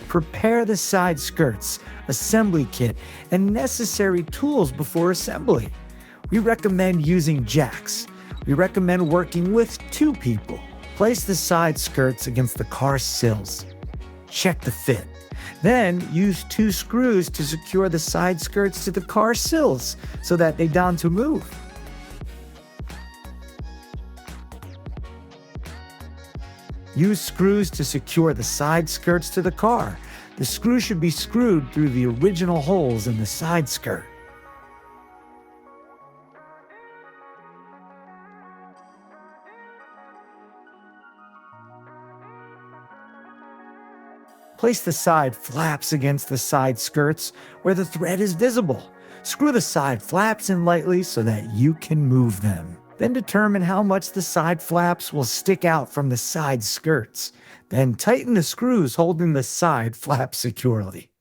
Prepare the side skirts, assembly kit, and necessary tools before assembly. We recommend using jacks. We recommend working with 2 people. Place the side skirts against the car sills. Check the fit. Then use 2 screws to secure the side skirts to the car sills so that they don't move. Use screws to secure the side skirts to the car. The screw should be screwed through the original holes in the side skirt. Place the side flaps against the side skirts where the thread is visible. Screw the side flaps in lightly so that you can move them. Then determine how much the side flaps will stick out from the side skirts. Then tighten the screws holding the side flap securely.